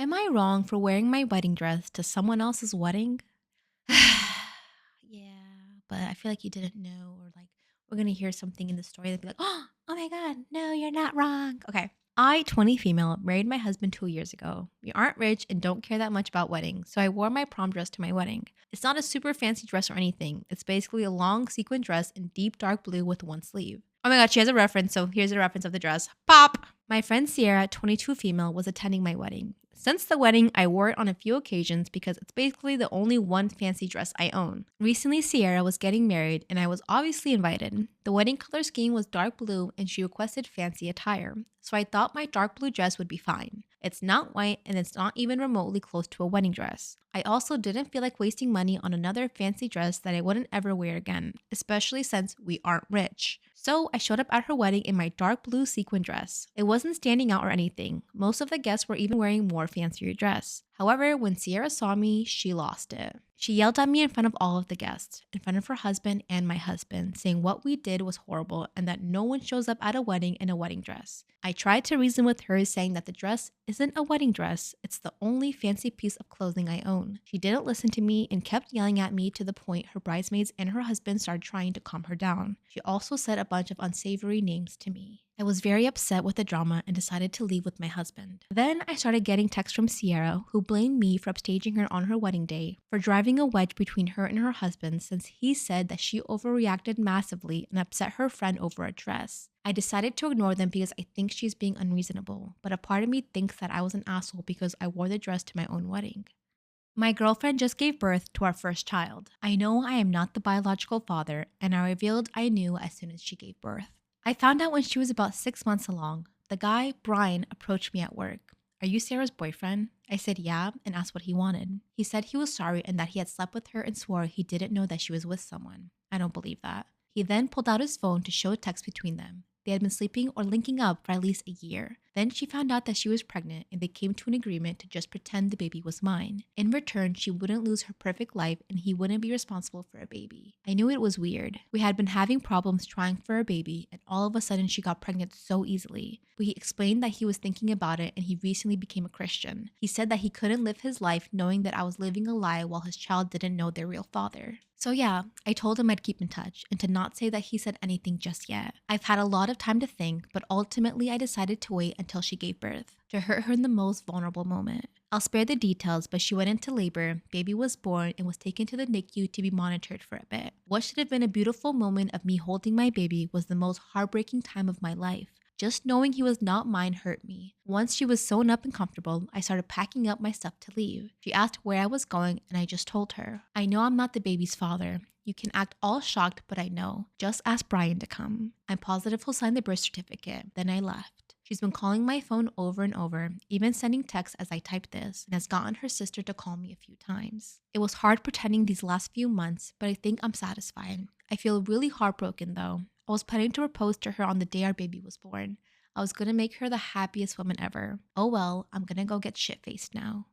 Am I wrong for wearing my wedding dress to someone else's wedding? Yeah, but I feel like you didn't know, or like we're gonna hear something in the story that'd be like, oh my God, no, you're not wrong. Okay. I, 20 female, married my husband 2 years ago. We aren't rich and don't care that much about weddings, so I wore my prom dress to my wedding. It's not a super fancy dress or anything. It's basically a long sequin dress in deep dark blue with one sleeve. Oh my God, she has a reference, so here's a reference of the dress. Pop! My friend Sierra, 22 female, was attending my wedding. Since the wedding, I wore it on a few occasions because it's basically the only one fancy dress I own. Recently, Sierra was getting married and I was obviously invited. The wedding color scheme was dark blue and she requested fancy attire, so I thought my dark blue dress would be fine. It's not white and it's not even remotely close to a wedding dress. I also didn't feel like wasting money on another fancy dress that I wouldn't ever wear again, especially since we aren't rich. So I showed up at her wedding in my dark blue sequin dress. It wasn't standing out or anything. Most of the guests were even wearing more fancier dress. However, when Sierra saw me, she lost it. She yelled at me in front of all of the guests, in front of her husband and my husband, saying what we did was horrible and that no one shows up at a wedding in a wedding dress. I tried to reason with her, saying that the dress isn't a wedding dress, it's the only fancy piece of clothing I own. She didn't listen to me and kept yelling at me to the point her bridesmaids and her husband started trying to calm her down. She also said a bunch of unsavory names to me. I was very upset with the drama and decided to leave with my husband. Then I started getting texts from Sierra, who blamed me for upstaging her on her wedding day, for driving a wedge between her and her husband since he said that she overreacted massively and upset her friend over a dress. I decided to ignore them because I think she's being unreasonable, but a part of me thinks that I was an asshole because I wore the dress to my own wedding. My girlfriend just gave birth to our first child. I know I am not the biological father, and I revealed I knew as soon as she gave birth. I found out when she was about 6 months along. The guy, Brian, approached me at work. Are you Sarah's boyfriend? I said yeah and asked what he wanted. He said he was sorry and that he had slept with her and swore he didn't know that she was with someone. I don't believe that. He then pulled out his phone to show a text between them. They had been sleeping or linking up for at least a year. Then she found out that she was pregnant and they came to an agreement to just pretend the baby was mine. In return, she wouldn't lose her perfect life and he wouldn't be responsible for a baby. I knew it was weird. We had been having problems trying for a baby and all of a sudden she got pregnant so easily. But he explained that he was thinking about it and he recently became a Christian. He said that he couldn't live his life knowing that I was living a lie while his child didn't know their real father. So yeah, I told him I'd keep in touch and to not say that he said anything just yet. I've had a lot of time to think, but ultimately I decided to wait until she gave birth, to hurt her in the most vulnerable moment. I'll spare the details, but she went into labor, baby was born, and was taken to the NICU to be monitored for a bit. What should have been a beautiful moment of me holding my baby was the most heartbreaking time of my life. Just knowing he was not mine hurt me. Once she was sewn up and comfortable, I started packing up my stuff to leave. She asked where I was going and I just told her. I know I'm not the baby's father. You can act all shocked, but I know. Just ask Brian to come. I'm positive he'll sign the birth certificate. Then I left. She's been calling my phone over and over, even sending texts as I typed this, and has gotten her sister to call me a few times. It was hard pretending these last few months, but I think I'm satisfied. I feel really heartbroken though. I was planning to propose to her on the day our baby was born. I was gonna make her the happiest woman ever. Oh well, I'm gonna go get shit-faced now.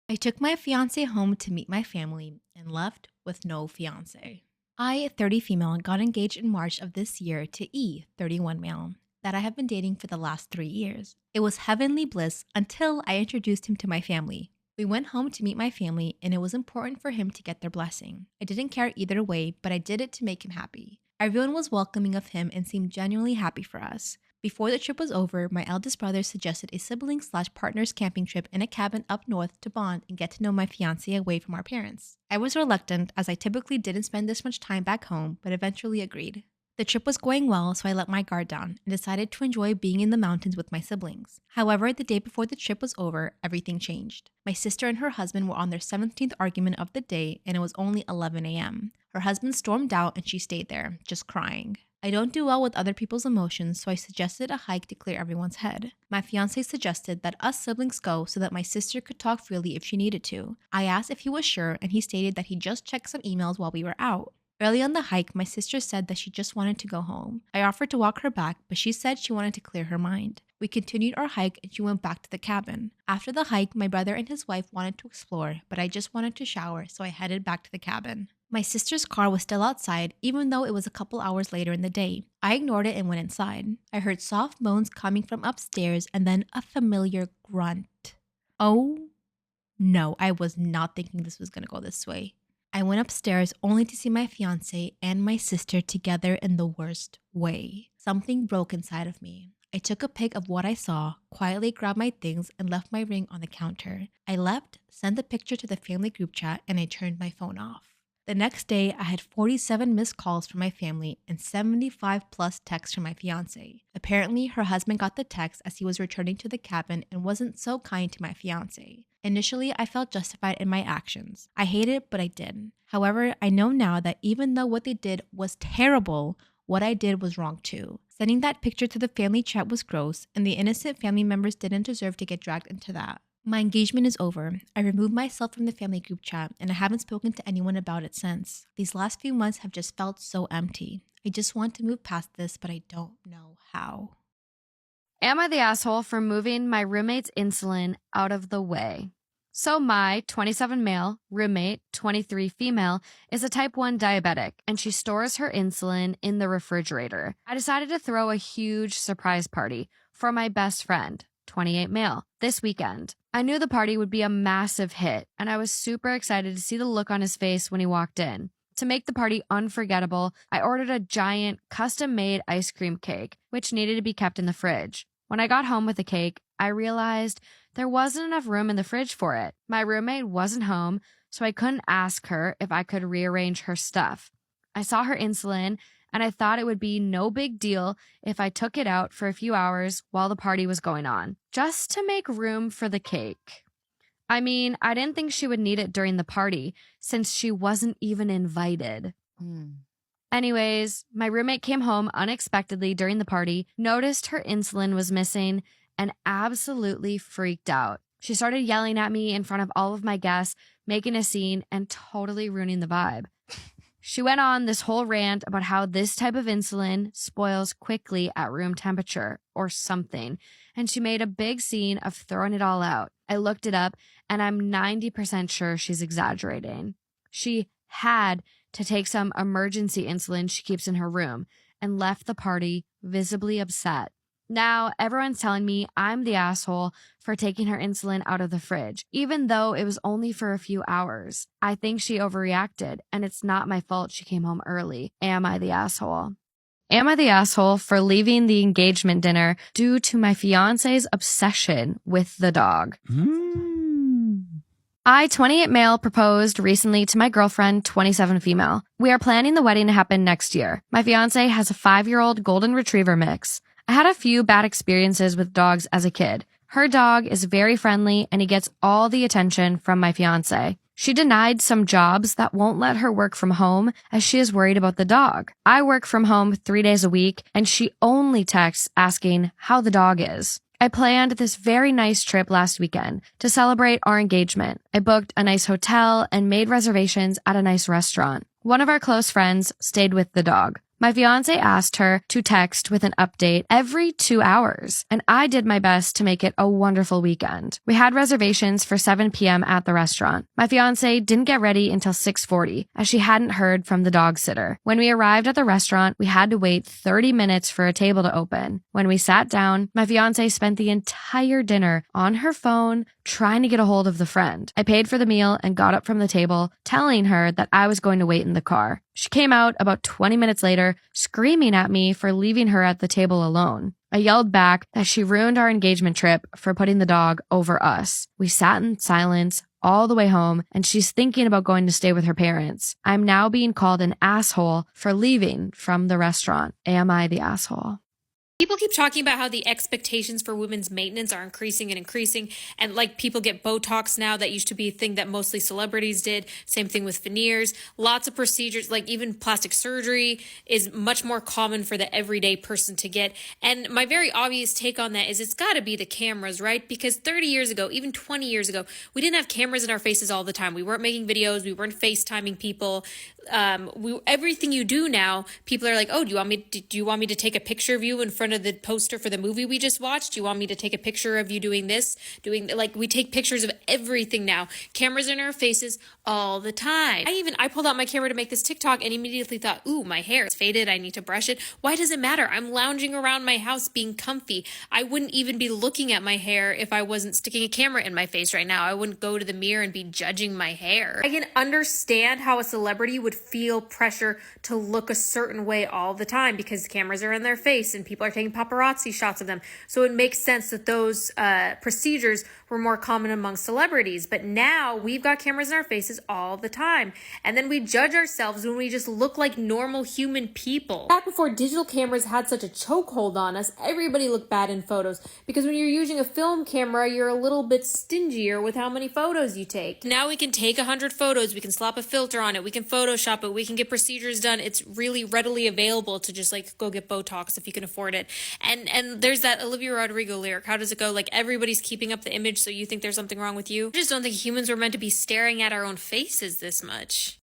I took my fiance home to meet my family and left with no fiance. I, 30 female, got engaged in March of this year to E, 31 male, that I have been dating for the last 3 years. It was heavenly bliss until I introduced him to my family. We went home to meet my family and it was important for him to get their blessing. I didn't care either way, but I did it to make him happy. Everyone was welcoming of him and seemed genuinely happy for us. Before the trip was over, my eldest brother suggested a sibling/partners camping trip in a cabin up north to bond and get to know my fiancé away from our parents. I was reluctant as I typically didn't spend this much time back home, but eventually agreed. The trip was going well, so I let my guard down and decided to enjoy being in the mountains with my siblings. However, the day before the trip was over, everything changed. My sister and her husband were on their 17th argument of the day, and it was only 11 a.m. Her husband stormed out and she stayed there, just crying. I don't do well with other people's emotions, so I suggested a hike to clear everyone's head. My fiancé suggested that us siblings go so that my sister could talk freely if she needed to. I asked if he was sure, and he stated that he just checked some emails while we were out. Early on the hike, my sister said that she just wanted to go home. I offered to walk her back, but she said she wanted to clear her mind. We continued our hike and she went back to the cabin. After the hike, my brother and his wife wanted to explore, but I just wanted to shower, so I headed back to the cabin. My sister's car was still outside, even though it was a couple hours later in the day. I ignored it and went inside. I heard soft moans coming from upstairs and then a familiar grunt. Oh No, I was not thinking this was going to go this way. I went upstairs only to see my fiance and my sister together in the worst way. Something broke inside of me. I took a pic of what I saw, quietly grabbed my things, and left my ring on the counter. I left, sent the picture to the family group chat, and I turned my phone off. The next day, I had 47 missed calls from my family and 75 plus texts from my fiance. Apparently, her husband got the text as he was returning to the cabin and wasn't so kind to my fiance. Initially, I felt justified in my actions. I hated it, but I did. However, I know now that even though what they did was terrible, what I did was wrong too. Sending that picture to the family chat was gross, and the innocent family members didn't deserve to get dragged into that. My engagement is over. I removed myself from the family group chat, and I haven't spoken to anyone about it since. These last few months have just felt so empty. I just want to move past this, but I don't know how. Am I the asshole for moving my roommate's insulin out of the way? So my 27 male roommate, 23 female, is a type 1 diabetic, and she stores her insulin in the refrigerator. I decided to throw a huge surprise party for my best friend, 28 male, this weekend. I knew the party would be a massive hit, and I was super excited to see the look on his face when he walked in. To make the party unforgettable, I ordered a giant, custom-made ice cream cake, which needed to be kept in the fridge. When I got home with the cake, I realized there wasn't enough room in the fridge for it. My roommate wasn't home, so I couldn't ask her if I could rearrange her stuff. I saw her insulin, and I thought it would be no big deal if I took it out for a few hours while the party was going on, just to make room for the cake. I mean, I didn't think she would need it during the party, since she wasn't even invited. Anyways, my roommate came home unexpectedly during the party, noticed her insulin was missing, and absolutely freaked out. She started yelling at me in front of all of my guests, making a scene and totally ruining the vibe. She went on this whole rant about how this type of insulin spoils quickly at room temperature or something, and she made a big scene of throwing it all out. I looked it up, and I'm 90% sure she's exaggerating. She had to take some emergency insulin she keeps in her room and left the party visibly upset. Now, everyone's telling me I'm the asshole for taking her insulin out of the fridge, even though it was only for a few hours. I think she overreacted, and it's not my fault she came home early. Am I the asshole? Am I the asshole for leaving the engagement dinner due to my fiance's obsession with the dog? I, 28 male, proposed recently to my girlfriend, 27 female. We are planning the wedding to happen next year. My fiance has a 5-year-old golden retriever mix. I had a few bad experiences with dogs as a kid. Her dog is very friendly and he gets all the attention from my fiance. She denied some jobs that won't let her work from home as she is worried about the dog. I work from home 3 days a week and she only texts asking how the dog is. I planned this very nice trip last weekend to celebrate our engagement. I booked a nice hotel and made reservations at a nice restaurant. One of our close friends stayed with the dog. My fiance asked her to text with an update every 2 hours, and I did my best to make it a wonderful weekend. We had reservations for 7 p.m. at the restaurant. My fiance didn't get ready until 6:40, as she hadn't heard from the dog sitter. When we arrived at the restaurant, we had to wait 30 minutes for a table to open. When we sat down, my fiance spent the entire dinner on her phone trying to get a hold of the friend. I paid for the meal and got up from the table, telling her that I was going to wait in the car. She came out about 20 minutes later, screaming at me for leaving her at the table alone. I yelled back that she ruined our engagement trip for putting the dog over us. We sat in silence all the way home, and she's thinking about going to stay with her parents. I'm now being called an asshole for leaving from the restaurant. Am I the asshole? People keep talking about how the expectations for women's maintenance are increasing and increasing. And like people get Botox now. That used to be a thing that mostly celebrities did. Same thing with veneers. Lots of procedures, like even plastic surgery is much more common for the everyday person to get. And my very obvious take on that is it's got to be the cameras, right? Because 30 years ago, even 20 years ago, we didn't have cameras in our faces all the time. We weren't making videos. We weren't FaceTiming people. Everything you do now, people are like, oh, do you want me to take a picture of you in front front of the poster for the movie we just watched? Do you want me to take a picture of you doing this? Like, we take pictures of everything now. Cameras in our faces all the time. I pulled out my camera to make this TikTok and immediately thought, ooh, my hair is faded. I need to brush it. Why does it matter? I'm lounging around my house being comfy. I wouldn't even be looking at my hair if I wasn't sticking a camera in my face right now. I wouldn't go to the mirror and be judging my hair. I can understand how a celebrity would feel pressure to look a certain way all the time because cameras are in their face and people are taking paparazzi shots of them. So it makes sense that those procedures were more common among celebrities. But now we've got cameras in our faces all the time. And then we judge ourselves when we just look like normal human people. Back before digital cameras had such a chokehold on us, everybody looked bad in photos because when you're using a film camera, you're a little bit stingier with how many photos you take. Now we can take 100 photos, we can slap a filter on it, we can Photoshop it, we can get procedures done. It's really readily available to just like go get Botox if you can afford it. And there's that Olivia Rodrigo lyric. How does it go? Like, everybody's keeping up the image, so you think there's something wrong with you. I just don't think humans were meant to be staring at our own faces this much.